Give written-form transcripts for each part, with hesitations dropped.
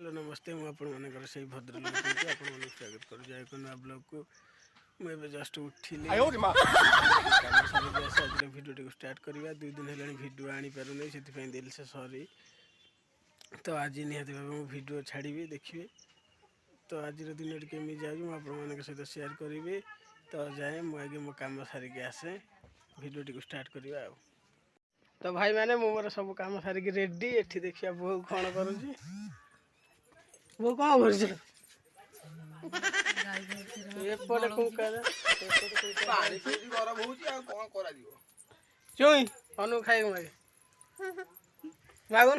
Hello नमस्ते मुझे से भद्रक स्वागत कर नुआ ब्लॉग को मुझे जस्ट उठिली भिडियो टी स्टार्ट करवा 2 दिन है भिडियो आनी पारे से दिल से सॉरी। तो आज निहती भाव मुझे भिडियो छाड़ी देखिए। तो आज दिन केमी जाऊँ मुझे सहित शेयर करी। तो जाए मुझे मो कम सारिक आसे भिडियो टी स्टार्ट करवा। तो भाई मैंने मोर सब कम सारिक रेडी एठी देखिए बो कौन करुँच वो कौन कर चुई अनु खाई मागे मागुन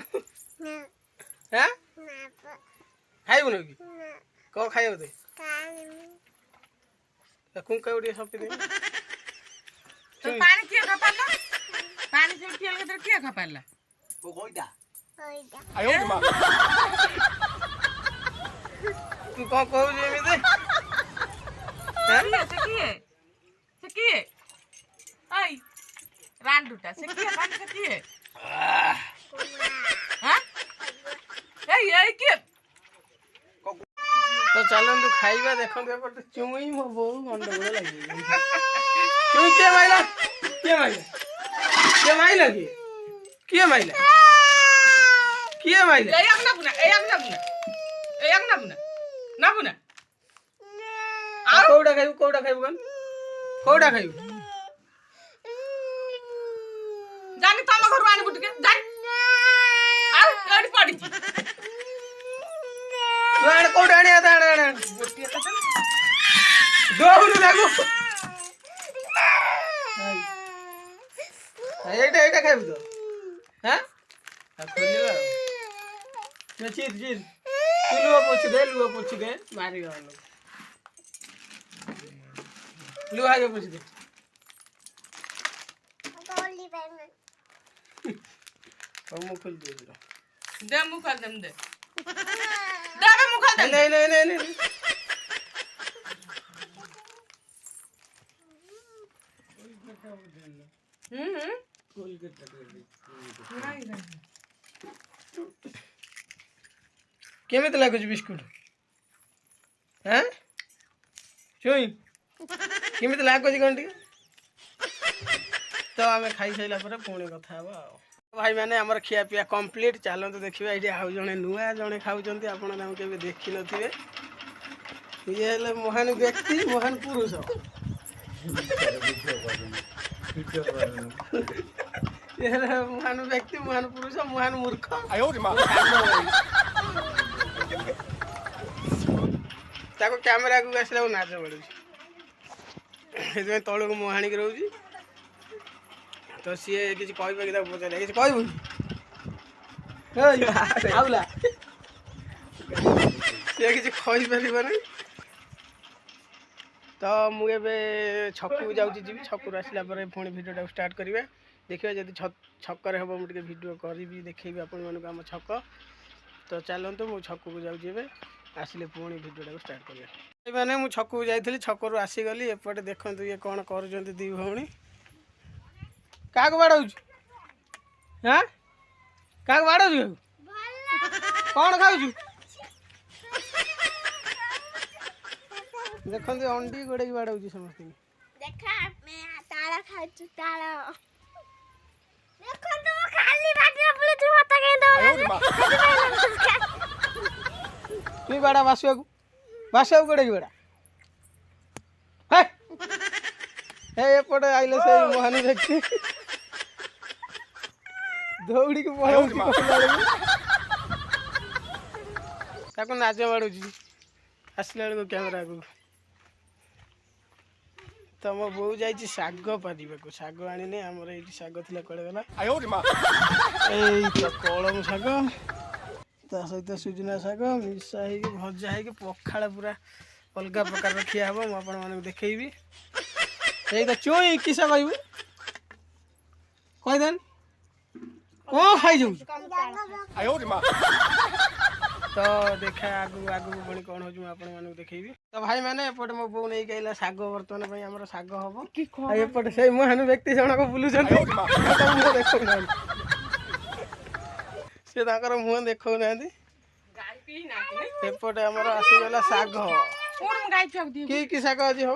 खाइबुन कि कौन खाइब तो कुंका उड़े सब पानी किए खा पाला पानी से पियल के किए खा पाला वो गोइडा आयो मां तू कौन कहू जे में दे से किए आई रांडूटा से किए पानी से किए हां ए के तो चलन तू खाइबा देखन दे पर चुई मो बहु गंडगोल लागी चुई के माइला की के माइला ए ना बुना ना बुना कौड़ा खाइबू गन कौड़ा खाइबू जानी तम घर आनी बुटके जानी आ एडी पड़ी छी आण कौड़ा आणी आता आण गोटिया का दोहरु लागू एटा खाइबू तो हां आ खोलिबा न चीज लुआ पोछ दे मारी गलो लुआ के पोछ दे गोली बैन और मुंह खोल दे दे मुंह खोल दे दे के मुंह खोल दे नहीं केमित लागुच बिस्कुट हैं चुई केमित लागुच घंटी। तो आम खाई सारा पर पुणी कथा हवा भाई मैंने आमर खिया पिया कंप्लीट चलते देखिए ये आउ जड़े नुआ जड़े खाऊँ आपके देखी नथिबे ये महान व्यक्ति महान पुरुष ये महान व्यक्ति महान पुरुष महान मूर्ख ताको कैमेरा को आसला नाच पड़ू तौल को मुँह हाणिक रोची। तो सी किसी कह पचारे किसी कहबू आउला सी किसी कहीपर नहीं। तो मुझे छकू जाऊँगी जी छकू आसला पुणी भिडियो स्टार्ट करेंगे देखिए जब छक्कर हम मुझे भिडियो करी देखेबी आपण आम छक। तो चलते मु छकू को जाऊँगी आसिले पुणी भिडियो स्टार्ट करेंगे मैंने मुझे छकू जाइली छकरू आसीगली एपटे देखु ये कौन कर दी भौणी क्या बाड़ू हाँ क्या बाड़ू कौन खाऊ देखते अंडी गोड़े बाड़ू समस्त देखा मैं तारा खाचु तारा देखो तो खाली बाटी बोले तू मत के दो तू बाड़ा बासुआ गोड़े बाड़ा हे एपटे आइले से महान व्यक्ति दौड़ी के नाच बाड़ू आसला बेलू कैमेरा को। तो मो बो जाइए शाग पारिबा को शाग आनी आमर ये शाग थी कड़े गला कलम शाग ता सहित सुजना शाग मिसा हो भजा हो पखाड़ पूरा अलग प्रकार खिया हम मुझे देखी यही तो चुई किसा कहबू कहीदेन कौन खाई जाऊ। तो देखा आगू पुणी कौन हो देखी। तो भाई मैंने एपटे मो बो नहीं कहला शाग बर्तमान आम शाग हम एपटे से महान व्यक्ति जनक बुलूँ मुँह देखा सी मुँह देखा एपटे हमर आसीगला साग की साग अछि हो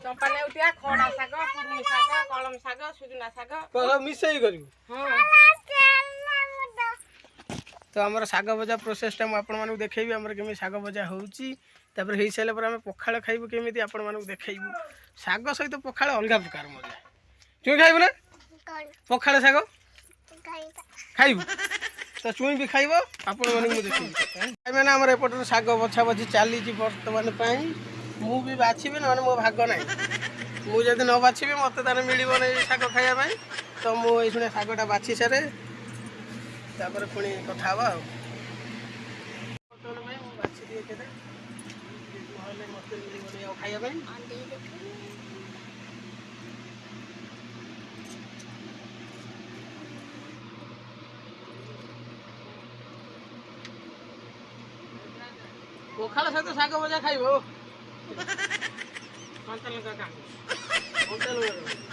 चंपा नेउटिया खड़ा साग कुर्मी साग कलम साग सुजना साग सब मिसई करियो हां तो हमर साग भजा प्रोसेस टा आपण मानू देखैबी हमर केमी साग भजा होउची तापर हेई साले पर हम पखाळ खाइबू केमिति आपण मानू देखैबू साग सहित पखाळ अलगा प्रकार मजा चुई खाइबू ना पखाळ साग खाइबू तो चुई भी खाइबो आपण मानू मु देखैबी भाई माने हमर एपट साग बछा बछि चाली जी वर्तमान पई मु भी बाछिबे न मो भाग नाही मु जदि न बाछिबे मते ताने मिलिबो नै साग खाइया पई तो मु एई सुने सागटा बाछि सारे तापर पुणी कथा हवा बाछि दिए केते नहले मते मिलिबो नै खाइया पई पखाळ सहित साग भजा खाइबो कंचा लंका का कंचा लंका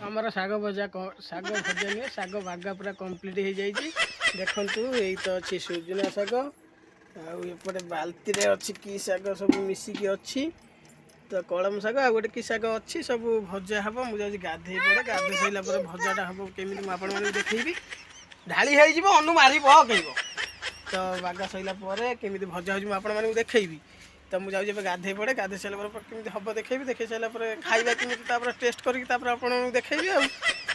हमारा साग भजा नहीं साग बागा पूरा कंप्लीट हो जाइए देखु यही तो अच्छी सुजना साग आउटे बाल्टी रे अच्छी कि साग सब मिसिकी अच्छी तो कलम साग आ गोटे कि साग अच्छी सब भजा हम मुझे गाधे पड़े गाधे सारा पर भजाटा हम केमी मुझे देखी ढाली हो अनु मारी पकईब तो बागा सैला केमी भजा हो देखी तो मुझे जाऊँ गाधे पड़े गाधे सारा केमी हम देखी देखे सारा खाଇବା केमी टेस्ट करके देखी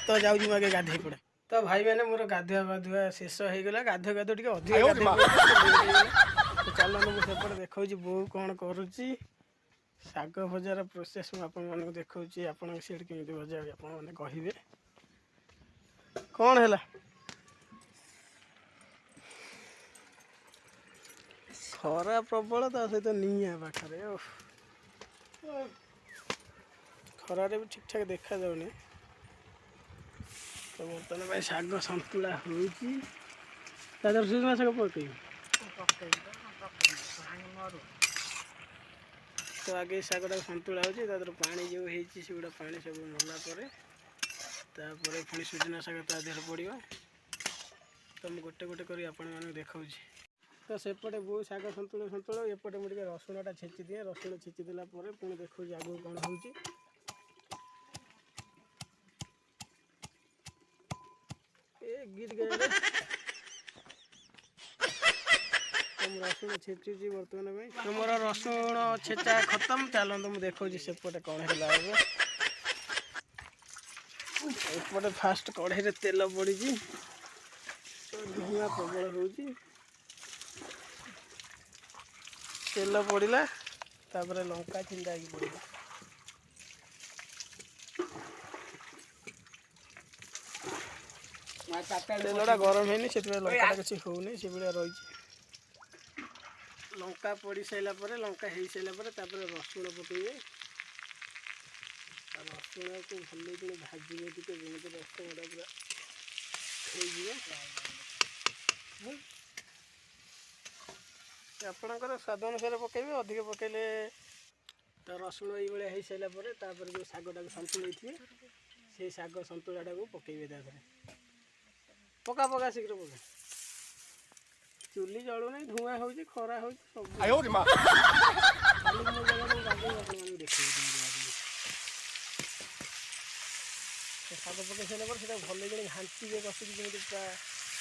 तो जाऊँ आगे गाधे पड़े तो भाई मैंने मोर गाधुआ बाधुआ शेष हो गला गाधो गाधो टे अधिक चलो मुझे देखा बो कौन करुच्ची साग भजार प्रोसेस मुझे देखा आप सीट केमी भजा आपने कहे कौन है खरा प्रबल ता सहित निया पाखे खरारे भी ठीक ठाक देखा जाऊनी तो बर्तमान भाई साग सतुला होता सुजना साग पकई तो आगे सागटा सतुला हो पानी जो होगा पानी सब मला पुणी सुजना साग ता देह पड़ा तो मुझे गोटे गोटे कर देखा तो सेपटे बो साग सतुल सतुल एपटे मुझे रसुणटा छेची दिए रसुण छेची देला पुणी देखो आगू कौन हो गिर गए रसुण छेचुची बर्तमान में तो मोर रसुण छेचा खत्म चलो तो मुझे देखा सेपटे कौन है एपटे फास्ट कढ़ाई तेल पड़ी धुआं प्रबल हो तेल पड़ा तापर लंका छिंदा पड़ा तेलटा गरम है लंका किसी होनी से भाया रही लंका पड़ सारा लंका हो सारापर रसुण पकड़े रसुण को भल भाजने टे जमी रसुणटा पूरा आपणकर स्वाद अनुसार पकेबे अधिक पकेले तो रसुण ये हो सारापर जो शागटा सतुले थे से शाग सतुलाटा को पकेबे पका पका शीघ्र पका चुली जलू ना धुआं हो खरा हो शाग पकई सारापर भल घाटी कषिक जमी पूरा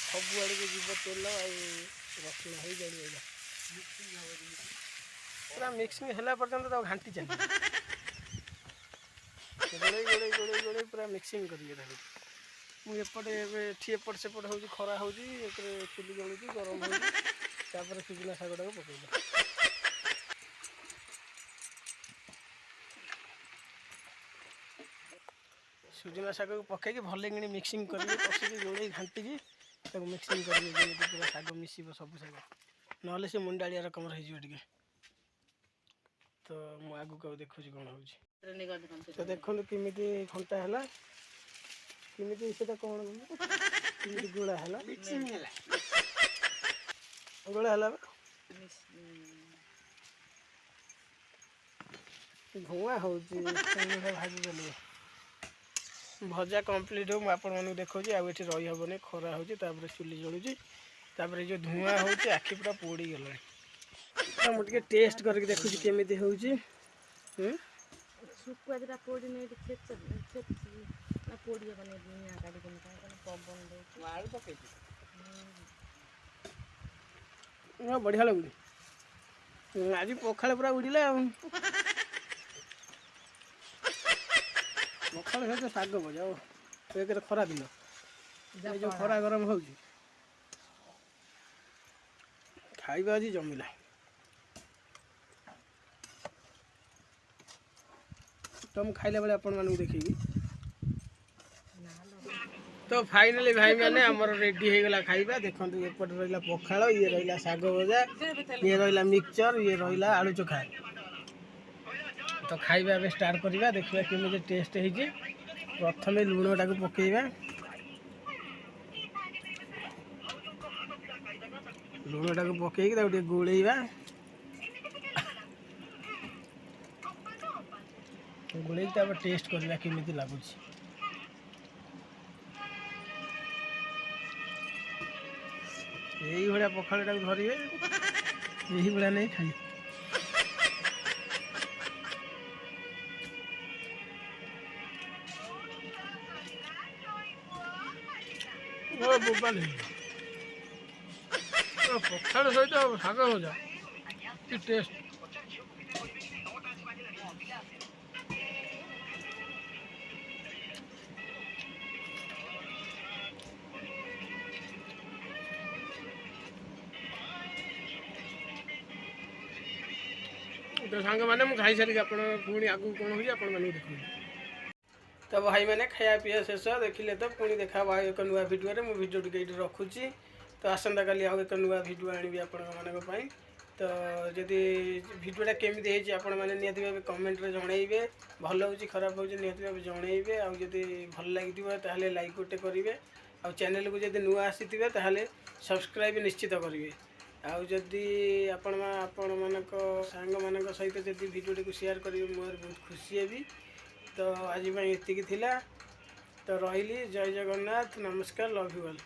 सबुआड़ को जीव तेल रसुण हो जाए पूरा मिक्सिंग है पर्यंत घाटी चल गोड़े गोड़े गोड़े गोड़े पूरा मिक्सिंग करेंगे मुझे एपट सेपट हो खरा हो चुली जलू गरम हो सुजना शागटा को पकड़ सुजना शाग को पकईकि भल कि मिक्सिंग करेंगे कषिकी जोड़े घाटिकी मिक्सिंग करेंगे पूरा शाग मिसब सब शाग ना से मुंडाड़िया रकम हो तो मु आगू को देखुँ कौन हो तो देखो किमी घंटा है किमी से कौन गोला है गोला है धुआं हो भाजी देने भजा कंप्लीट हो मुझे देखा आठ रही हेनी खरा हो चुली जलुची जो धुआं हो आखि पूरा पोड़ी गला मुझे टेस्ट करके देखुची केमिति होउची शुकुआ दिटा पोड़ी नहीं पोड़ी बने दुनिया गाड़ी पवन बढ़िया लगुच आज पखाड़ पूरा उड़िला पखाड़ सहित शाग भजा एक खरा दिन जो खरा गरम हो खाइबा आज जमिला तो मुझे खाइला बेले आपण मानू देखी तो फाइनाली भाई मैंने आमर रेडी हो गला खाइबा देखो एपटे रहा पखाड़ ये रहा शाग भजा ये रहा मिक्सचर ये रहा आलू चोखा तो खाइबा ए स्टार्ट करवा देखा केमी टेस्ट होती प्रथम लुण टाक पकेबा लुण टाक पकईक गोलैबा गोलैक टेस्ट करवा केमी लगुच यही भाया पखाड़ टाक धरवे यही भाया नहीं खाई पखाड़ सहित शाग भजा कि टेस्ट तो सांग मैंने मुझे खाई सारी पुणी आगू कौन हो देख तो भाई मैंने खाया पीया शेष देखिले तो पुणी देखा एक नुआ भिडियो मुझे भिडियो टी रखुची तो आसंता काली आउ एक नुआ भिडियो आनी आपण तो जदि भिडियोटा केमी आपण मैंने निहती भाव कमेंट जनइबे भल हो खराब हो निहती भाव जनइबे आदि भल लगी लाइक गोटे करेंगे आउ चैनल को जब नुआ आसी सब्सक्राइब निश्चित करेंगे आदि आपण सांग मान सहित जब भिडियो को शेयर करेंगे मोर बहुत खुशी हेबी तो आज एति तो रही जय जगन्नाथ नमस्कार लव यू ऑल।